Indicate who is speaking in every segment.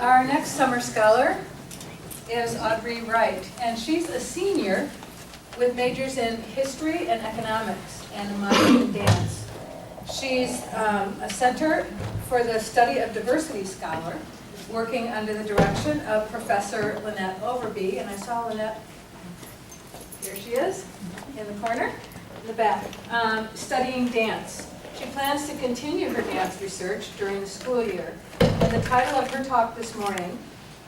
Speaker 1: Our next summer scholar is Audrey Wright, and she's a senior with majors in history and economics and a minor in dance. She's a Center for the Study of Diversity scholar, working under the direction of Professor Lynette Overby, and I saw Lynette, here she is, in the corner, in the back, studying dance. She plans to continue her dance research during the school year, and the title of her talk this morning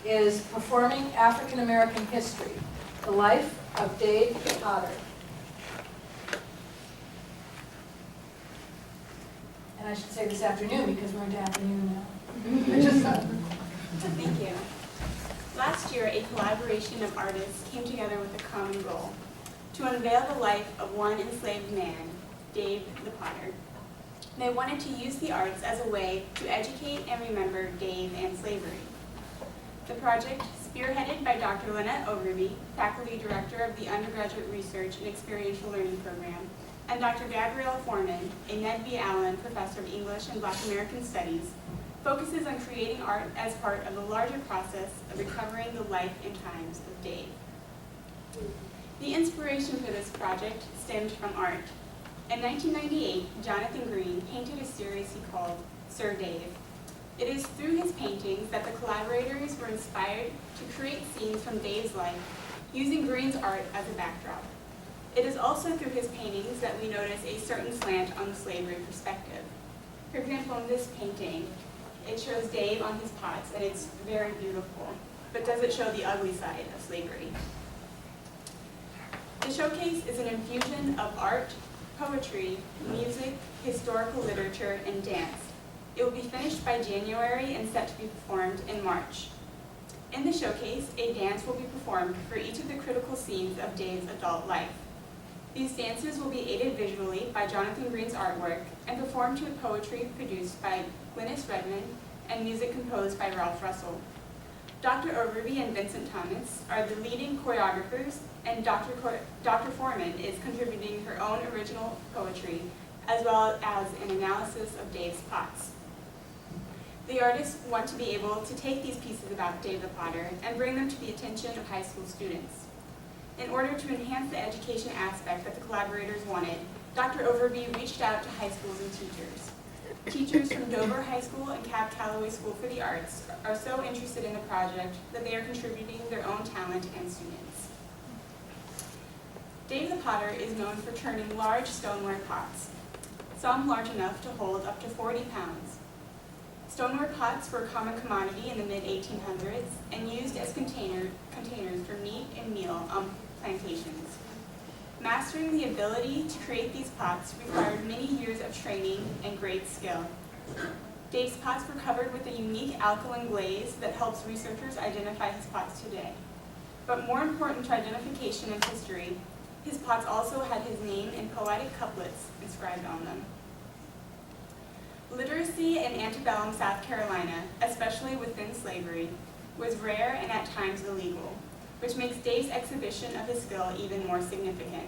Speaker 1: is Performing African American History, The Life of Dave Potter. And I should say this afternoon because we're into afternoon now. I just thought.
Speaker 2: Thank you. Last year, a collaboration of artists came together with a common goal: to unveil the life of one enslaved man, Dave the Potter. They wanted to use the arts as a way to educate and remember Dave and slavery. The project, spearheaded by Dr. Lynette Overby, Faculty Director of the Undergraduate Research and Experiential Learning Program, and Dr. Gabrielle Foreman, a Ned B. Allen Professor of English and Black American Studies, focuses on creating art as part of the larger process of recovering the life and times of Dave. The inspiration for this project stemmed from art. In 1998, Jonathan Green painted a series he called Sir Dave. It is through his paintings that the collaborators were inspired to create scenes from Dave's life, using Green's art as a backdrop. It is also through his paintings that we notice a certain slant on the slavery perspective. For example, in this painting, it shows Dave on his pots, and it's very beautiful, but does it show the ugly side of slavery? The showcase is an infusion of art, poetry, music, historical literature, and dance. It will be finished by January and set to be performed in March. In the showcase, a dance will be performed for each of the critical scenes of Dave's adult life. These dances will be aided visually by Jonathan Green's artwork and performed to poetry produced by Glynis Redmond and music composed by Ralph Russell. Dr. Overby and Vincent Thomas are the leading choreographers, and Dr. Foreman is contributing her own original poetry, as well as an analysis of Dave's pots. The artists want to be able to take these pieces about Dave the Potter and bring them to the attention of high school students. In order to enhance the education aspect that the collaborators wanted, Dr. Overby reached out to high schools and teachers. Teachers from Dover High School and Cab Calloway School for the Arts are so interested in the project that they are contributing their own talent and students. Dave the Potter is known for turning large stoneware pots, some large enough to hold up to 40 pounds. Stoneware pots were a common commodity in the mid-1800s and used as containers for meat and meal on plantations. Mastering the ability to create these pots required many years of training and great skill. Dave's pots were covered with a unique alkaline glaze that helps researchers identify his pots today. But more important to identification and history, his pots also had his name in poetic couplets inscribed on them. Literacy in antebellum South Carolina, especially within slavery, was rare and at times illegal, which makes Dave's exhibition of his skill even more significant.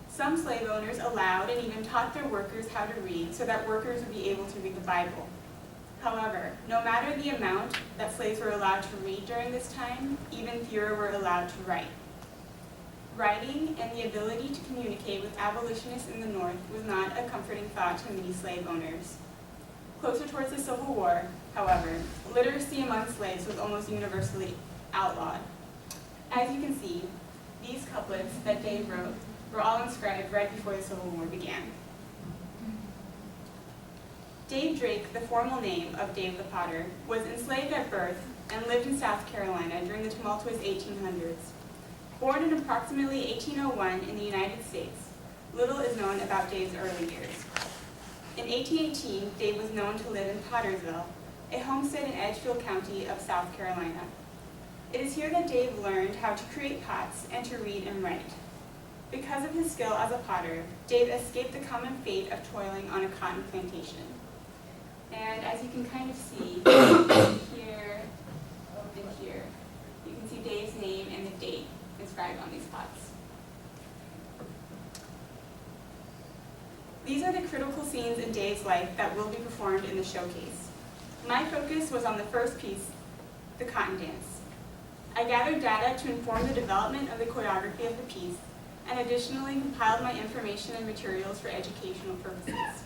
Speaker 2: Some slave owners allowed and even taught their workers how to read so that workers would be able to read the Bible. However, no matter the amount that slaves were allowed to read during this time, even fewer were allowed to write. Writing and the ability to communicate with abolitionists in the North was not a comforting thought to many slave owners. Closer towards the Civil War, however, literacy among slaves was almost universally outlawed. As you can see, these couplets that Dave wrote were all inscribed right before the Civil War began. Dave Drake, the formal name of Dave the Potter, was enslaved at birth and lived in South Carolina during the tumultuous 1800s. Born in approximately 1801 in the United States, little is known about Dave's early years. In 1818, Dave was known to live in Pottersville, a homestead in Edgefield County of South Carolina. It is here that Dave learned how to create pots and to read and write. Because of his skill as a potter, Dave escaped the common fate of toiling on a cotton plantation. And as you can kind of see here, over here, you can see Dave's name and the date inscribed on these pots. These are the critical scenes in Dave's life that will be performed in the showcase. My focus was on the first piece the cotton dance. I gathered data to inform the development of the choreography of the piece, and additionally compiled my information and materials for educational purposes.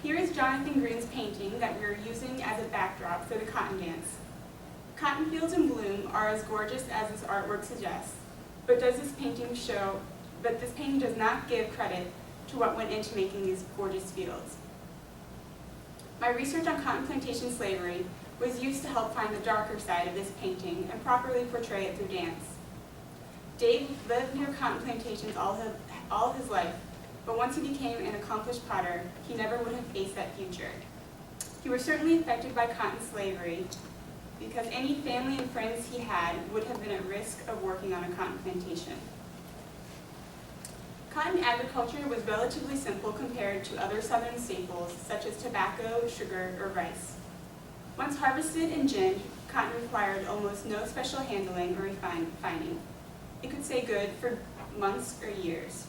Speaker 2: Here is Jonathan Green's painting that we are using as a backdrop for the cotton dance. Cotton fields in bloom are as gorgeous as this artwork suggests, but this painting does not give credit to what went into making these gorgeous fields. My research on cotton plantation slavery was used to help find the darker side of this painting and properly portray it through dance. Dave lived near cotton plantations all his life, but once he became an accomplished potter, he never would have faced that future. He was certainly affected by cotton slavery because any family and friends he had would have been at risk of working on a cotton plantation. Cotton agriculture was relatively simple compared to other southern staples such as tobacco, sugar, or rice. Once harvested and ginned, cotton required almost no special handling or refining. It could stay good for months or years.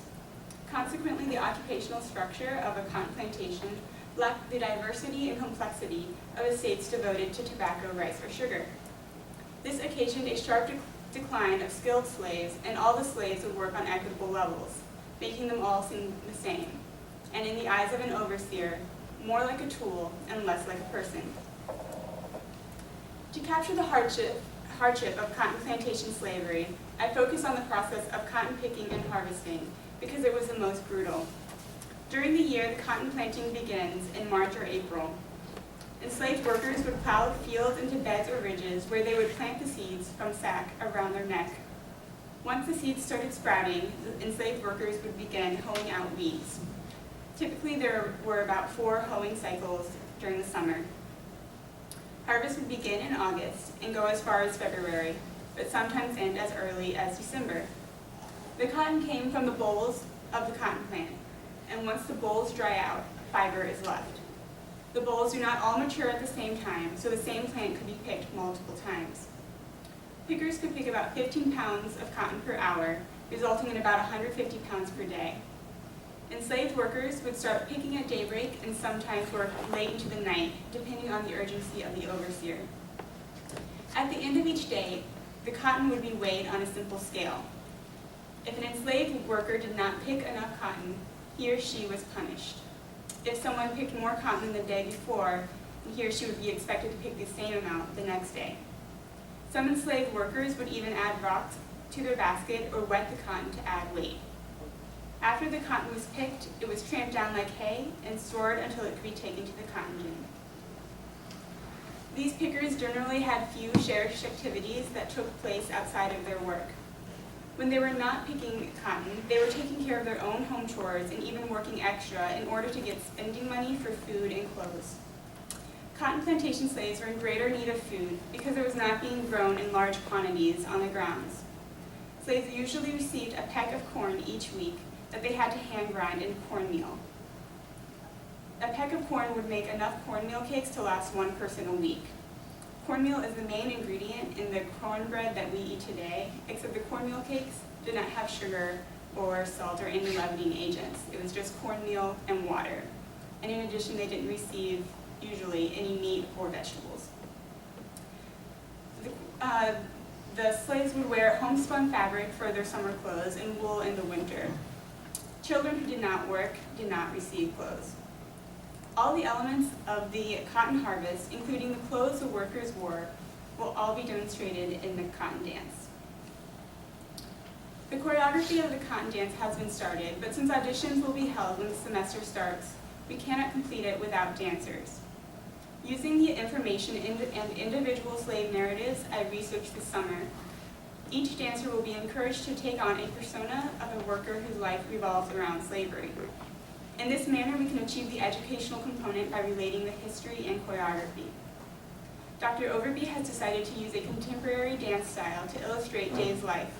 Speaker 2: Consequently, the occupational structure of a cotton plantation lacked the diversity and complexity of estates devoted to tobacco, rice, or sugar. This occasioned a sharp decline of skilled slaves, and all the slaves would work on equitable levels, making them all seem the same, and in the eyes of an overseer, more like a tool and less like a person. To capture the hardship of cotton plantation slavery, I focused on the process of cotton picking and harvesting because it was the most brutal. During the year, the cotton planting begins in March or April. Enslaved workers would plow the fields into beds or ridges where they would plant the seeds from sack around their neck. Once the seeds started sprouting, the enslaved workers would begin hoeing out weeds. Typically, there were about 4 hoeing cycles during the summer. Harvest would begin in August and go as far as February, but sometimes end as early as December. The cotton came from the bolls of the cotton plant, and once the bolls dry out, fiber is left. The bolls do not all mature at the same time, so the same plant could be picked multiple times. Pickers could pick about 15 pounds of cotton per hour, resulting in about 150 pounds per day. Enslaved workers would start picking at daybreak and sometimes work late into the night, depending on the urgency of the overseer. At the end of each day, the cotton would be weighed on a simple scale. If an enslaved worker did not pick enough cotton, he or she was punished. If someone picked more cotton than the day before, he or she would be expected to pick the same amount the next day. Some enslaved workers would even add rocks to their basket or wet the cotton to add weight. After the cotton was picked, it was tramped down like hay and stored until it could be taken to the cotton gin. These pickers generally had few cherished activities that took place outside of their work. When they were not picking cotton, they were taking care of their own home chores and even working extra in order to get spending money for food and clothes. Cotton plantation slaves were in greater need of food because it was not being grown in large quantities on the grounds. Slaves usually received a peck of corn each week that they had to hand grind into cornmeal. A peck of corn would make enough cornmeal cakes to last one person a week. Cornmeal is the main ingredient in the cornbread that we eat today, except the cornmeal cakes did not have sugar or salt or any leavening agents. It was just cornmeal and water. And in addition, they didn't receive, usually, any meat or vegetables. The slaves would wear homespun fabric for their summer clothes and wool in the winter. Children who did not work did not receive clothes. All the elements of the cotton harvest, including the clothes the workers wore, will all be demonstrated in the cotton dance. The choreography of the cotton dance has been started, but since auditions will be held when the semester starts, we cannot complete it without dancers. Using the information and individual slave narratives I researched this summer, each dancer will be encouraged to take on a persona of a worker whose life revolves around slavery. In this manner, we can achieve the educational component by relating the history and choreography. Dr. Overby has decided to use a contemporary dance style to illustrate Dave's life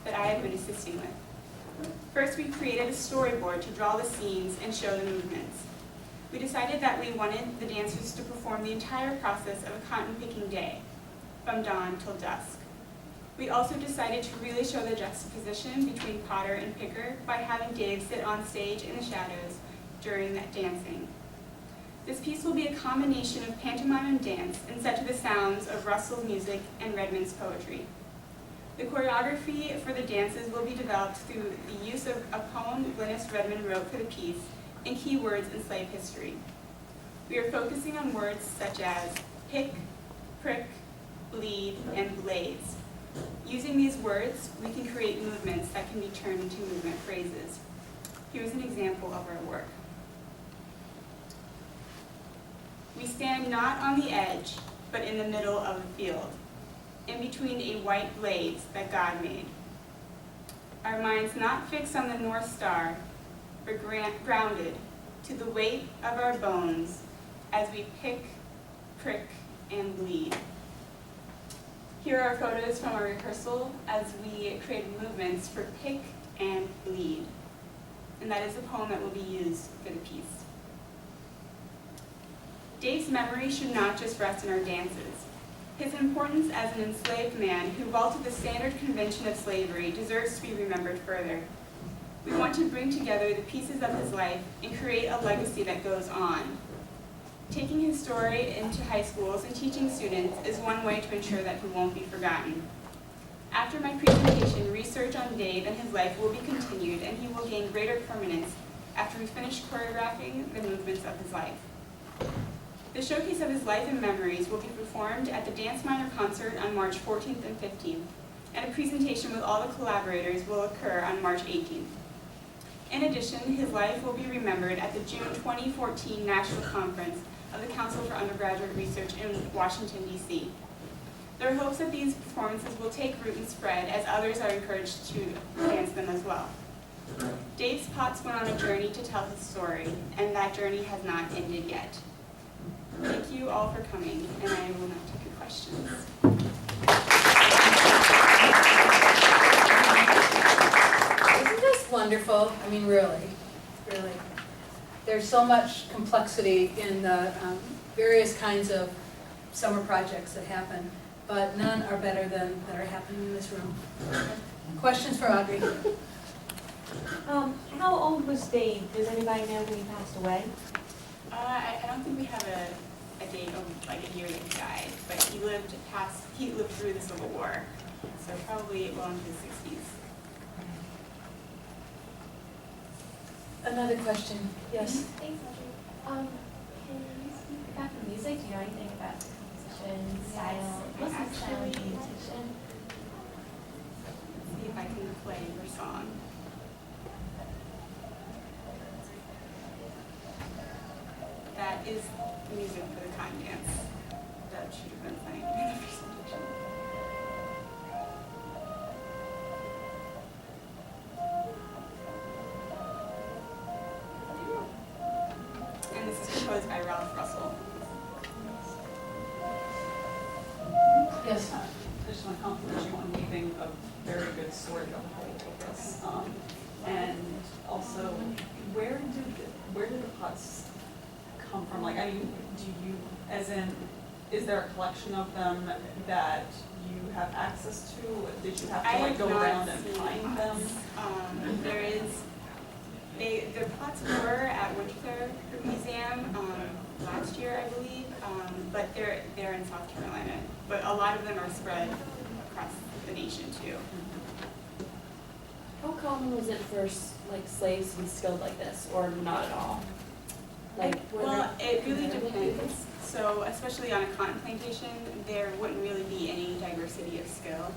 Speaker 2: that I have been assisting with. First, we created a storyboard to draw the scenes and show the movements. We decided that we wanted the dancers to perform the entire process of a cotton picking day, from dawn till dusk. We also decided to really show the juxtaposition between potter and picker by having Dave sit on stage in the shadows during that dancing. This piece will be a combination of pantomime and dance and set to the sounds of Russell's music and Redmond's poetry. The choreography for the dances will be developed through the use of a poem Glynis Redmond wrote for the piece and key words in slave history. We are focusing on words such as pick, prick, bleed, and blades. Using these words, we can create movements that can be turned into movement phrases. Here's an example of our work. We stand not on the edge, but in the middle of the field, in between a white blades that God made. Our minds not fixed on the North Star, but grounded to the weight of our bones as we pick, prick, and bleed. Here are photos from our rehearsal as we created movements for pick and bleed. And that is the poem that will be used for the piece. Dave's memory should not just rest in our dances. His importance as an enslaved man who vaulted the standard convention of slavery deserves to be remembered further. We want to bring together the pieces of his life and create a legacy that goes on. Taking his story into high schools and teaching students is one way to ensure that he won't be forgotten. After my presentation, research on Dave and his life will be continued, and he will gain greater permanence after we finish choreographing the movements of his life. The showcase of his life and memories will be performed at the Dance Minor concert on March 14th and 15th, and a presentation with all the collaborators will occur on March 18th. In addition, his life will be remembered at the June 2014 National Conference of the Council for Undergraduate Research in Washington, D.C. There are hopes that these performances will take root and spread as others are encouraged to dance them as well. Dave's Potts went on a journey to tell his story, and that journey has not ended yet. Thank you all for coming, and I will now take your questions.
Speaker 1: Isn't this wonderful? I mean, really, really. There's so much complexity in the various kinds of summer projects that happen, but none are better than that are happening in this room. Questions for Audrey?
Speaker 3: How old was Dave? Does anybody know when he passed away?
Speaker 2: I don't think we have a date of like a year that he died, but he lived through the Civil War, so probably well into his 60s.
Speaker 1: Another question, yes?
Speaker 4: Thanks, Audrey. Can you speak about the music? Do you know anything about the composition, style? What's the style of the musician?
Speaker 2: See if I can play your song. That is music for the cotton dance that should have been playing in the presentation. And this is composed by Ralph Russell.
Speaker 1: Yes.
Speaker 5: I just want to compliment you on weaving a very good story of the whole of this. And also, where did the pots come from? Like, I mean, is there a collection of them that you have access to? Did you have to like go around and find them? The pots were at Winter Museum last year, I believe, but they're in South Carolina. But a lot of them are spread across the nation too.
Speaker 3: How common was it for like slaves to be skilled like this, or not at all?
Speaker 2: Well, it really depends. So, especially on a cotton plantation, there wouldn't really be any diversity of skill.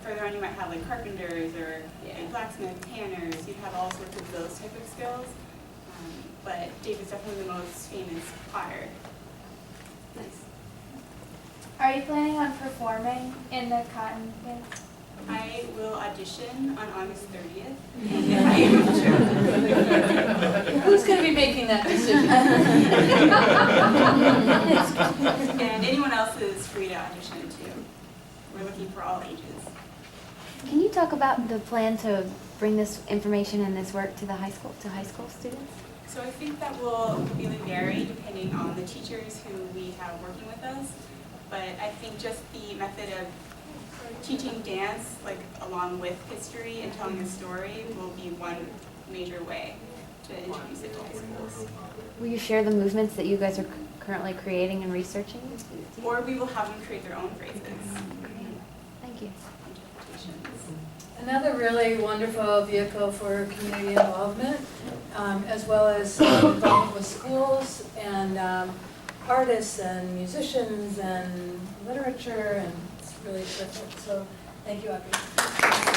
Speaker 2: Further on, you might have like carpenters or like blacksmiths, tanners. You'd have all sorts of those type of skills. But Dave is definitely the most famous potter.
Speaker 3: Nice.
Speaker 4: Are you planning on performing in the cotton dance?
Speaker 2: I will audition on August 30th. And if I am
Speaker 1: Who's going to be making that decision?
Speaker 2: and anyone else is free to audition too. We're looking for all ages.
Speaker 6: Can you talk about the plan to bring this information and this work to high school students?
Speaker 2: So I think that will really vary depending on the teachers who we have working with us. But I think just the method of teaching dance, like along with history and telling a story, will be one major way to to introduce it to high schools.
Speaker 6: Will you share the movements that you guys are currently creating and researching?
Speaker 2: Or we will have them create their own phrases.
Speaker 6: Thank you.
Speaker 2: Interpretations.
Speaker 1: Another really wonderful vehicle for community involvement, as well as involvement with schools and artists and musicians and literature, and it's really terrific. So thank you, Audrey.